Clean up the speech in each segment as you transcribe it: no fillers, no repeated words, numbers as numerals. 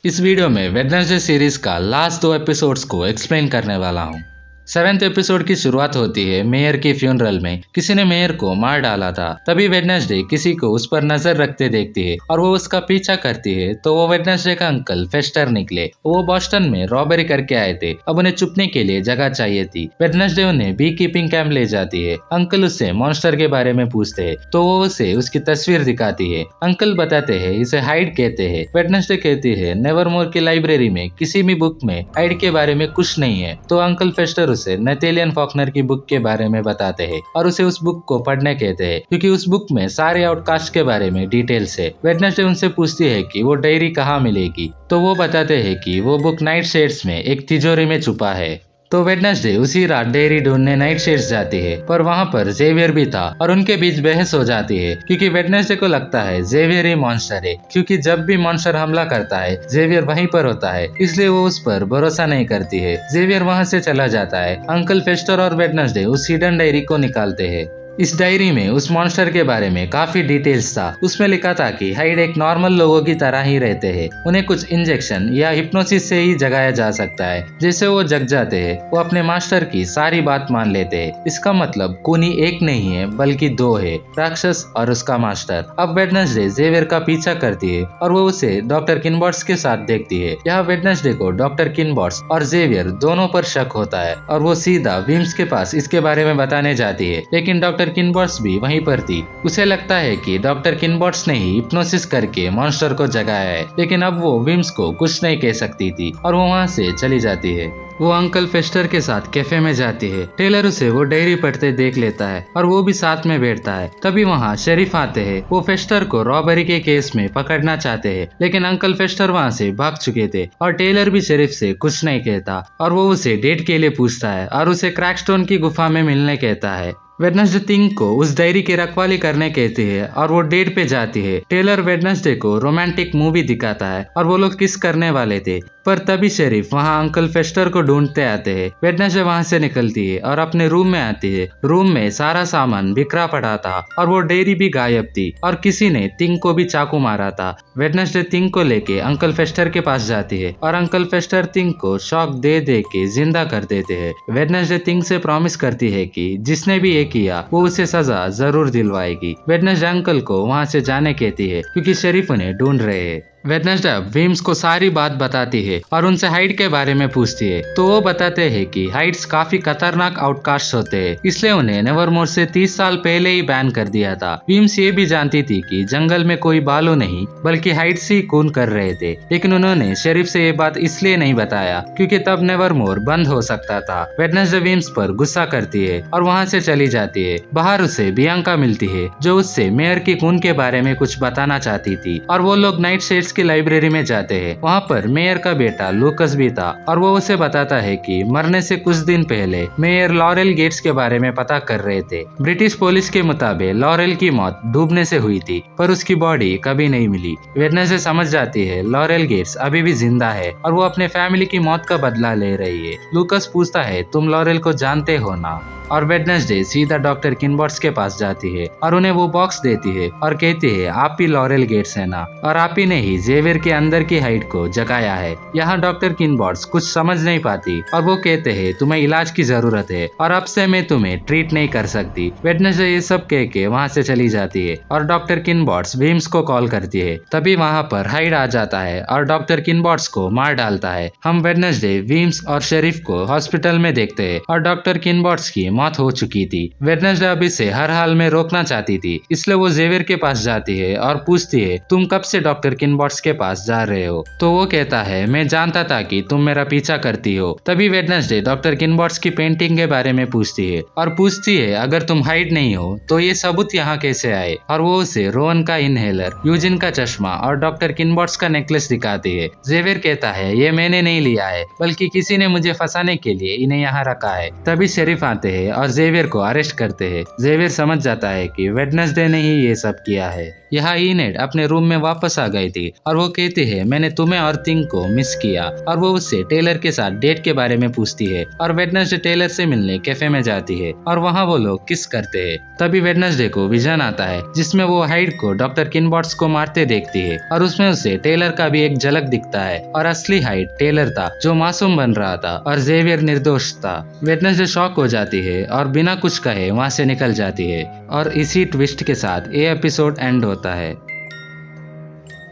इस वीडियो में Wednesday series का लास्ट 2 एपिसोड्स को एक्सप्लेन करने वाला हूँ। 7th एपिसोड की शुरुआत होती है मेयर की फ्यूनरल में। किसी ने मेयर को मार डाला था। तभी वेडनेसडे किसी को उस पर नजर रखते देखती है और वो उसका पीछा करती है तो वो वेडनेसडे का अंकल फेस्टर निकले। वो बॉस्टन में रॉबरी करके आए थे। अब उन्हें छुपने के लिए जगह चाहिए थी। वेडनेसडे उन्हें बी कीपिंग कैंप ले जाती है। अंकल उससे मॉन्स्टर के बारे में पूछते हैं तो वो उसे उसकी तस्वीर दिखाती है। अंकल बताते हैं इसे हाइड कहते हैं। वेडनेसडे कहती है नेवरमोर की लाइब्रेरी में किसी भी बुक में हाइड के बारे में कुछ नहीं है। तो अंकल फेस्टर उसे नथेलियन फॉकनर की बुक के बारे में बताते हैं और उसे उस बुक को पढ़ने कहते हैं क्योंकि उस बुक में सारे आउटकास्ट के बारे में डिटेल्स है। वेडनेसडे उनसे पूछती है कि वो डायरी कहाँ मिलेगी तो वो बताते हैं कि वो बुक नाइट शेड्स में एक तिजोरी में छुपा है। तो वेडनेसडे उसी रात डायरी ढूंढने नाइट शेड्स जाती है पर वहाँ पर जेवियर भी था और उनके बीच बहस हो जाती है क्योंकि वेडनेसडे को लगता है जेवियर ही मॉन्स्टर है क्योंकि जब भी मॉन्स्टर हमला करता है जेवियर वहीं पर होता है, इसलिए वो उस पर भरोसा नहीं करती है। जेवियर वहाँ से चला जाता है। अंकल फेस्टर और वेडनेसडे उस हिडन डायरी को निकालते हैं। इस डायरी में उस मॉन्स्टर के बारे में काफी डिटेल्स था। उसमें लिखा था कि हाइड एक नॉर्मल लोगों की तरह ही रहते हैं। उन्हें कुछ इंजेक्शन या हिप्नोसिस से ही जगाया जा सकता है। जैसे वो जग जाते हैं वो अपने मास्टर की सारी बात मान लेते हैं। इसका मतलब खूनी एक नहीं है बल्कि 2 है, राक्षस और उसका मास्टर। अब वेडनेसडे जेवियर का पीछा करती है और वो उसे डॉक्टर किनबॉट्स के साथ देखती है। यहाँ वेडनेसडे को डॉक्टर किनबॉट्स और जेवियर दोनों पर शक होता है और वो सीधा विम्स के पास इसके बारे में बताने जाती है। लेकिन डॉक्टर किनबॉट्स भी वहीं पर थी। उसे लगता है कि डॉक्टर किनबॉट्स ने ही हिप्नोसिस करके मॉन्स्टर को जगाया है, लेकिन अब वो विम्स को कुछ नहीं कह सकती थी और वो वहाँ से चली जाती है। वो अंकल फेस्टर के साथ कैफे में जाती है। टेलर उसे वो डायरी पढ़ते देख लेता है और वो भी साथ में बैठता है। तभी वहाँ शेरिफ आते हैं। वो फेस्टर को रॉबरी के केस में पकड़ना चाहते हैं, लेकिन अंकल फेस्टर वहाँ से भाग चुके थे और टेलर भी शेरिफ से कुछ नहीं कहता और वो उसे डेट के लिए पूछता है और उसे क्रैकस्टोन की गुफा में मिलने कहता है। वेडनेसडे थिंग को उस डायरी की रखवाली करने कहती है और वो डेट पे जाती है। टेलर वेडनेसडे को रोमांटिक मूवी दिखाता है और वो लोग किस करने वाले थे, पर तभी शेरिफ वहाँ अंकल फेस्टर को ढूंढते आते हैं। वेडनेसडे वहाँ से निकलती है और अपने रूम में आती है। रूम में सारा सामान बिखरा पड़ा था और वो डायरी भी गायब थी और किसी ने थिंग को भी चाकू मारा था। वेडनेसडे थिंग को लेके अंकल फेस्टर के पास जाती है और अंकल फेस्टर थिंग को शॉक दे दे के जिंदा कर देते हैं। वेडनेसडे थिंग से प्रॉमिस करती है कि जिसने भी ये किया वो उसे सजा जरूर दिलवाएगी। वेडनेसडे अंकल को वहाँ से जाने कहती है क्योंकि शेरिफ उन्हें ढूंढ रहे हैं। वेडनेसडे विम्स को सारी बात बताती है और उनसे हाइड के बारे में पूछती है तो वो बताते हैं कि हाइड्स काफी खतरनाक आउटकास्ट होते हैं, इसलिए उन्हें नेवरमोर से 30 साल पहले ही बैन कर दिया था। विम्स ये भी जानती थी कि जंगल में कोई बालू नहीं बल्कि हाइड्स ही खून कर रहे थे, लेकिन उन्होंने शेरिफ से ये बात इसलिए नहीं बताया क्योंकि तब नेवरमोर बंद हो सकता था। वेडनेसडे विम्स पर गुस्सा करती है और वहाँ से चली जाती है। बाहर उसे बियांका मिलती है जो उससे मेयर की खून के बारे में कुछ बताना चाहती थी और वो लोग नाइट शेड्स की लाइब्रेरी में जाते हैं। वहाँ पर मेयर का बेटा लूकस भी था और वो उसे बताता है कि मरने से कुछ दिन पहले मेयर लॉरेल गेट्स के बारे में पता कर रहे थे। ब्रिटिश पुलिस के मुताबिक लॉरेल की मौत डूबने से हुई थी पर उसकी बॉडी कभी नहीं मिली। वेडनेसडे समझ जाती है लॉरेल गेट्स अभी भी जिंदा है और वो अपने फैमिली की मौत का बदला ले रही है। लूकस पूछता है तुम लॉरेल को जानते हो ना, और वेडनेसडे सीधा डॉक्टर किनबॉट्स के पास जाती है और उन्हें वो बॉक्स देती है और कहती है आप ही लॉरेल गेट्स है ना, और आप ही ने ही जेवियर के अंदर की हाइड को जगाया है। यहाँ डॉक्टर किनबॉट्स कुछ समझ नहीं पाती और वो कहते हैं तुम्हें इलाज की जरूरत है और अब से मैं तुम्हें ट्रीट नहीं कर सकती। वेडनेसडे ये सब कह के वहाँ से चली जाती है और डॉक्टर किनबॉट्स विम्स को कॉल करती है। तभी वहाँ पर हाइड आ जाता है और डॉक्टर किनबॉट्स को मार डालता है। हम वेडनेसडे विम्स और शेरिफ को हॉस्पिटल में देखते हैं और डॉक्टर किनबॉट्स की मौत हो चुकी थी। वेडनेसडे अब इसे हर हाल में रोकना चाहती थी, इसलिए वो जेवियर के पास जाती है और पूछती है तुम कब से डॉक्टर किनबॉट्स के पास जा रहे हो। तो वो कहता है मैं जानता था कि तुम मेरा पीछा करती हो। तभी वेडनेसडे डॉक्टर किनबॉट्स की पेंटिंग के बारे में पूछती है और पूछती है अगर तुम हाइड नहीं हो तो ये सबूत यहाँ कैसे आए, और वो उसे रोहन का इनहेलर, यूजिन का चश्मा और डॉक्टर किनबॉट्स का नेकलेस दिखाती है। जेवियर कहता है ये मैंने नहीं लिया है बल्कि किसी ने मुझे फंसाने के लिए इन्हें यहाँ रखा है। तभी शेरिफ आते हैं और जेवियर को अरेस्ट करते हैं। जेवियर समझ जाता है कि वेडनेसडे ने ही ये सब किया है। यहाँ इनेड अपने रूम में वापस आ गई थी और वो कहती है मैंने तुम्हें और थिंग को मिस किया, और वो उससे टेलर के साथ डेट के बारे में पूछती है। और वेडनेसडे टेलर से मिलने कैफे में जाती है और वहाँ वो लोग किस करते हैं। तभी वेडनेसडे को विजन आता है जिसमें वो हाइड को डॉक्टर किनबॉट्स को मारते देखती है और उसमें उसे टेलर का भी एक झलक दिखता है और असली हाइड टेलर था जो मासूम बन रहा था और जेवियर निर्दोष था। वेडनेसडे शॉक हो जाती है और बिना कुछ कहे वहाँ से निकल जाती है और इसी ट्विस्ट के साथ ये एपिसोड एंड होता है।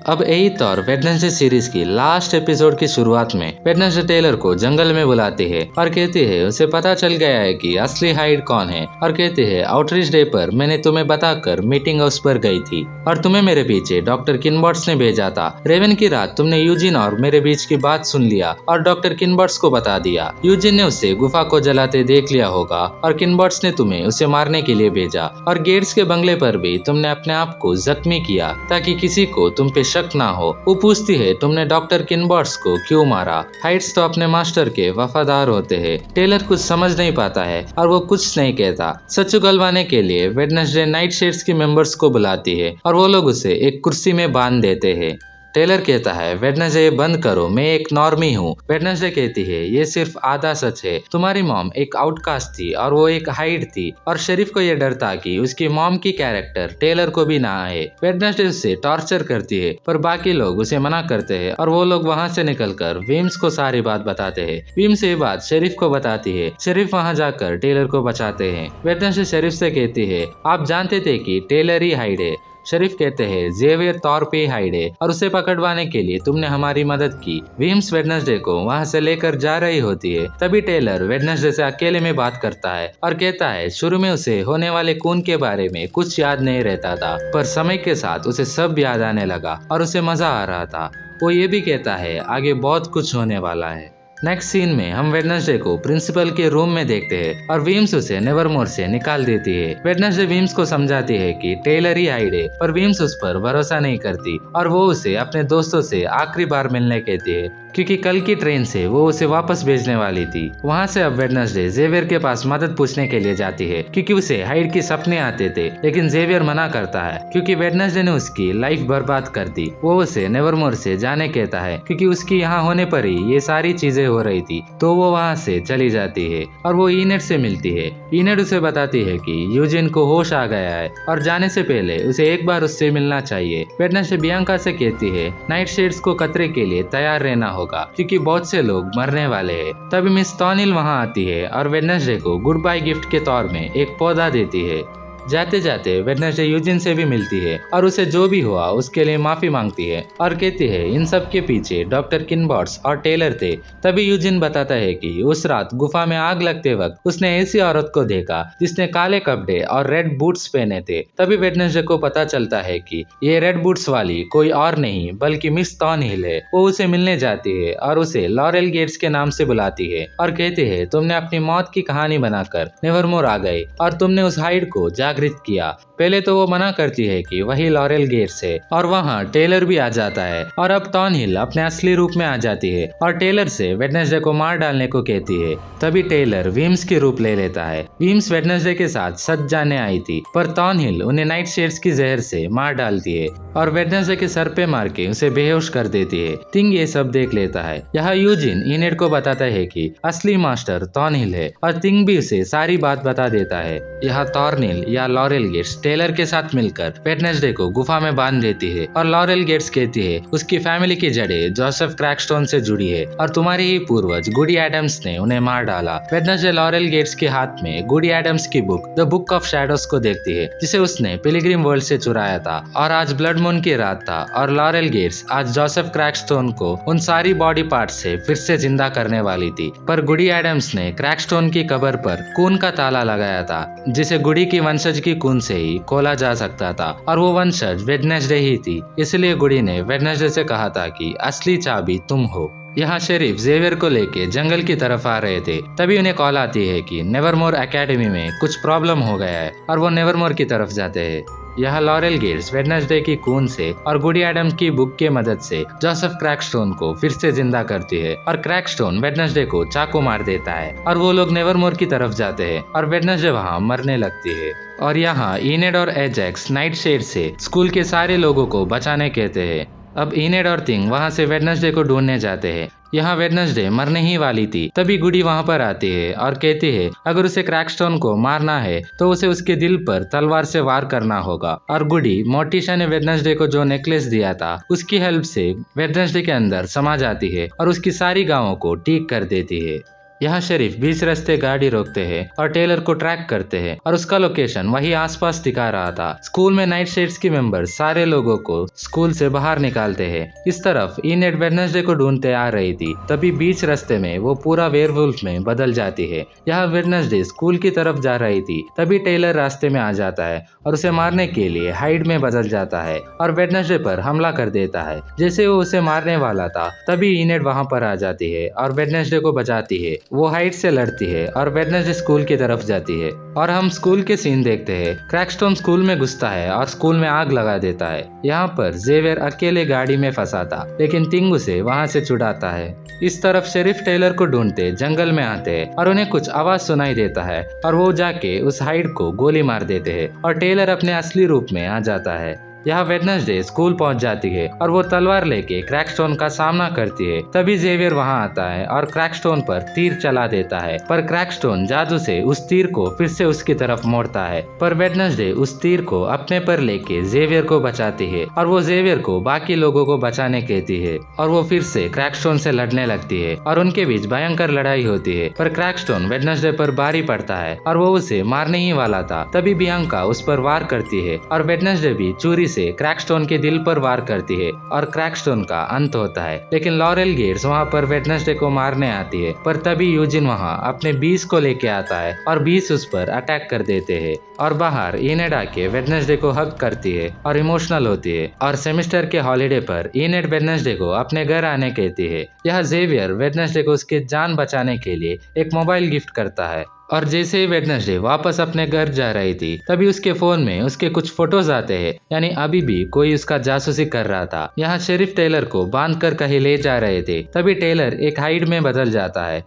अब एथ और वेडनेसडे सीरीज की लास्ट एपिसोड की शुरुआत में वेडनेसडे टेलर को जंगल में बुलाती है और कहती है उसे पता चल गया है कि असली हाइड कौन है, और कहती है आउटरीच डे पर मैंने तुम्हें बताकर मीटिंग हाउस पर गई थी और तुम्हें मेरे पीछे डॉक्टर किनबॉट्स ने भेजा था। रेवन की रात तुमने यूजिन और मेरे बीच की बात सुन लिया और डॉक्टर किनबॉट्स को बता दिया। यूजिन ने उसे गुफा को जलाते देख लिया होगा और किनबॉट्स ने तुम्हें उसे मारने के लिए भेजा, और गेट्स के बंगले पर भी तुमने अपने आप को जख्मी किया ताकि किसी को तुम पे शक ना हो। वो पूछती है तुमने डॉक्टर किनबॉट्स को क्यों मारा। हाइड्स तो अपने मास्टर के वफादार होते हैं। टेलर कुछ समझ नहीं पाता है और वो कुछ नहीं कहता। सच उगलवाने के लिए वेडनेसडे नाइट शेड्स की मेंबर्स को बुलाती है और वो लोग उसे एक कुर्सी में बांध देते हैं। टेलर कहता है वेडनेसडे ये बंद करो, मैं एक नॉर्मी हूँ। वेडनेसडे कहती है ये सिर्फ आधा सच है, तुम्हारी मॉम एक आउटकास्ट थी और वो एक हाइड थी, और शरीफ को ये डर था कि उसकी मॉम की कैरेक्टर टेलर को भी ना आए। वेडनेसडे उससे टॉर्चर करती है पर बाकी लोग उसे मना करते हैं और वो लोग वहाँ से निकलकर विम्स को सारी बात बताते हैं। विम्स ये बात शरीफ को बताती है। शरीफ वहाँ जाकर टेलर को बचाते हैं। वेडनेसडे शरीफ से कहती है आप जानते थे कि टेलर ही हाइड है। शरीफ कहते हैं जेवियर तौर पे हाइड है और उसे पकड़वाने के लिए तुमने हमारी मदद की। विम्स वेडनेसडे को वहाँ से लेकर जा रही होती है। तभी टेलर वेडनेसडे से अकेले में बात करता है और कहता है शुरू में उसे होने वाले खून के बारे में कुछ याद नहीं रहता था, पर समय के साथ उसे सब याद आने लगा और उसे मजा आ रहा था। वो ये भी कहता है आगे बहुत कुछ होने वाला है। नेक्स्ट सीन में हम वेडनेसडे को प्रिंसिपल के रूम में देखते हैं और विम्स उसे नेवरमोर से निकाल देती है। वेडनेसडे विम्स को समझाती है कि टेलर ही हाइड है, पर विम्स उस पर भरोसा नहीं करती और वो उसे अपने दोस्तों से आखिरी बार मिलने कहती है क्योंकि कल की ट्रेन से वो उसे वापस भेजने वाली थी। वहाँ से अब वेडनेसडे जेवियर के पास मदद पूछने के लिए जाती है क्योंकि उसे हाइड के सपने आते थे, लेकिन जेवियर मना करता है क्योंकि वेडनेसडे ने उसकी लाइफ बर्बाद कर दी। वो उसे नेवरमोर से जाने कहता है क्योंकि उसकी यहाँ होने पर ही ये सारी चीजें हो रही थी। तो वो वहाँ से चली जाती है और वो इनेड से मिलती है। इनेड उसे बताती है कि यूजिन को होश आ गया है और जाने से पहले उसे एक बार उससे मिलना चाहिए। वेडनेसडे बियांका से कहती है नाइट शेड्स को खतरे के लिए तैयार रहना होगा क्योंकि बहुत से लोग मरने वाले हैं। तभी मिस टॉनिल वहाँ आती है और वेडनेसडे को गुड बाय गिफ्ट के तौर में एक पौधा देती है। जाते जाते वेडनेसडे यूजिन से भी मिलती है और उसे जो भी हुआ उसके लिए माफी मांगती है और कहती है इन सब के पीछे डॉक्टर किनबॉट्स और टेलर थे। तभी यूजिन बताता है कि उस रात गुफा में आग लगते वक्त उसने ऐसी औरत को देखा जिसने काले कपड़े और रेड बूट्स पहने थे। तभी वेडनेसडे को पता चलता है कि ये रेड बूट्स वाली कोई और नहीं बल्कि मिस टॉनहिल है। वो उसे मिलने जाती है और उसे लॉरेल गेट्स के नाम से बुलाती है और कहती है तुमने अपनी मौत की कहानी बनाकर नेवरमोर आ गए और तुमने उस हाइड को जागृत किया। पहले तो वो मना करती है कि वही लॉरेल गेट्स है और वहाँ टेलर भी आ जाता है और अब टॉनहिल अपने असली रूप में आ जाती है और टेलर से वेडनेसडे को मार डालने को कहती है। तभी टेलर विम्स की रूप ले लेता है। विम्स वेडनेसडे के साथ सच जानने आई थी पर टॉनहिल उन्हें नाइट शेड्स की जहर से मार डालती है और वेडनेसडे के सर पे मार के उसे बेहोश कर देती है। थिंग ये सब देख लेता है। यहाँ यूजिन इनेड को बताता है कि असली मास्टर टॉनहिल है और थिंग भी उसे सारी बात बता देता है। यहाँ टॉर्निल या लॉरेल गेट्स टेलर के साथ मिलकर वेडनेसडे को गुफा में बांध देती है और लॉरेल गेट्स कहती है उसकी फैमिली की जड़ें जोसेफ क्रैकस्टोन से जुड़ी है और तुम्हारे ही पूर्वज गुडी एडम्स ने उन्हें मार डाला। वेडनेसडे लॉरेल गेट्स के हाथ में गुडी एडम्स की book the book of shadows को देखती है जिसे उसने पिलग्रिम वर्ल्ड से चुराया था और आज ब्लड मून की रात था और लॉरेल गेट्स आज जोसेफ क्रैकस्टोन को उन सारी बॉडी पार्ट से फिर से जिंदा करने वाली थी। पर गुडी एडम्स ने क्रैकस्टोन की कब्र पर खून का ताला लगाया था जिसे गुडी की वंशज की खून से ही खोला जा सकता था और वो वंशज वेडनेसडे ही थी। इसलिए गुडी ने वेडनेसडे से कहा था कि असली चाबी तुम हो। यहाँ शरीफ जेवियर को लेके जंगल की तरफ आ रहे थे। तभी उन्हें कॉल आती है कि नेवरमोर एकेडमी में कुछ प्रॉब्लम हो गया है और वो नेवरमोर की तरफ जाते हैं। यहाँ लॉरेल गेट्स वेडनेसडे की खून से और गुडी एडम्स की बुक की मदद से जोसेफ क्रैकस्टोन को फिर से जिंदा करती है और क्रैकस्टोन वेडनेसडे को चाकू मार देता है और वो लोग नेवरमोर की तरफ जाते हैं और वेडनेसडे वहाँ मरने लगती है। और यहाँ इनेड और एजेक्स नाइट शेड से स्कूल के सारे लोगों को बचाने कहते हैं। अब इनेड और थिंग वहाँ से वेडनेसडे को ढूंढने जाते हैं। यहाँ वेडनेसडे मरने ही वाली थी, तभी गुडी वहाँ पर आती है और कहती है अगर उसे क्रैकस्टोन को मारना है तो उसे उसके दिल पर तलवार से वार करना होगा। और गुडी मोर्टिशा ने वेडनेसडे को जो नेकलेस दिया था उसकी हेल्प से वेडनेसडे के अंदर समा जाती है और उसकी सारी गांवों को ठीक कर देती है। यहाँ शरीफ बीच रास्ते गाड़ी रोकते हैं और टेलर को ट्रैक करते हैं और उसका लोकेशन वही आसपास दिखा रहा था। स्कूल में नाइट शेड्स की मेंबर सारे लोगों को स्कूल से बाहर निकालते हैं। इस तरफ इनेड वेडनेसडे को ढूंढते आ रही थी, तभी बीच रास्ते में वो पूरा वेयरवुल्फ में बदल जाती है। यहाँ वेडनेसडे स्कूल की तरफ जा रही थी, तभी टेलर रास्ते में आ जाता है और उसे मारने के लिए हाइड में बदल जाता है और वेडनेसडे पर हमला कर देता है। जैसे वो उसे मारने वाला था तभी इनेड वहाँ पर आ जाती है और वेडनेसडे को बचाती है। वो हाइड से लड़ती है और वेडनेसडे स्कूल की तरफ जाती है और हम स्कूल के सीन देखते हैं। क्रैकस्टोन स्कूल में घुसता है और स्कूल में आग लगा देता है। यहाँ पर जेवियर अकेले गाड़ी में फंसा था, लेकिन थिंग उसे वहाँ से छुड़ाता है। इस तरफ शेरिफ टेलर को ढूंढते जंगल में आते हैं और उन्हें कुछ आवाज सुनाई देता है और वो जाके उस हाइड को गोली मार देते हैं और टेलर अपने असली रूप में आ जाता है। यहाँ वेडनेसडे स्कूल पहुंच जाती है और वो तलवार लेके क्रैकस्टोन का सामना करती है। तभी जेवियर वहां आता है और क्रैकस्टोन पर तीर चला देता है, पर क्रैकस्टोन जादू से उस तीर को फिर से उसकी तरफ मोड़ता है। पर वेडनेसडे उस तीर को अपने पर लेके जेवियर को बचाती है और वो जेवियर को बाकी लोगों को बचाने कहती है और वो फिर से क्रैकस्टोन से लड़ने लगती है और उनके बीच भयंकर लड़ाई होती है। पर क्रैकस्टोन वेडनेसडे पर भारी पड़ता है और वो उसे मारने ही वाला था, तभी बियांका उस पर वार करती है और वेडनेसडे भी चूरी से क्रैकस्टोन के दिल पर वार करती है और क्रैकस्टोन का अंत होता है। लेकिन लॉरेल गेट्स वहाँ पर वेडनेसडे को मारने आती है, पर तभी यूजिन वहाँ अपने बीस को लेके आता है और बीस उस पर अटैक कर देते हैं और बाहर इनेड आके वेडनेसडे को हग करती है और इमोशनल होती है। और सेमेस्टर के हॉलीडे पर इनेड वेडनेसडे को अपने घर आने कहती है। यह जेवियर वेडनेसडे को उसके जान बचाने के लिए एक मोबाइल गिफ्ट करता है और जैसे ही वेडनेसडे वापस अपने घर जा रही थी तभी उसके फोन में उसके कुछ फोटोज आते हैं, यानी अभी भी कोई उसका जासूसी कर रहा था। यहाँ शेरिफ टेलर को बांधकर कहीं ले जा रहे थे, तभी टेलर एक हाइड में बदल जाता है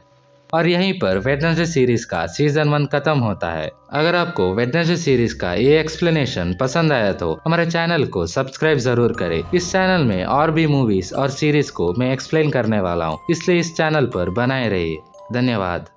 और यहीं पर वेडनेसडे सीरीज का सीजन 1 खत्म होता है। अगर आपको वेडनेसडे सीरीज का ये एक्सप्लेनेशन पसंद आया तो हमारे चैनल को सब्सक्राइब जरूर करें। इस चैनल में और भी मूवीज और सीरीज को मैं एक्सप्लेन करने वाला हूँ, इसलिए इस चैनल पर बनाए रहिए। धन्यवाद।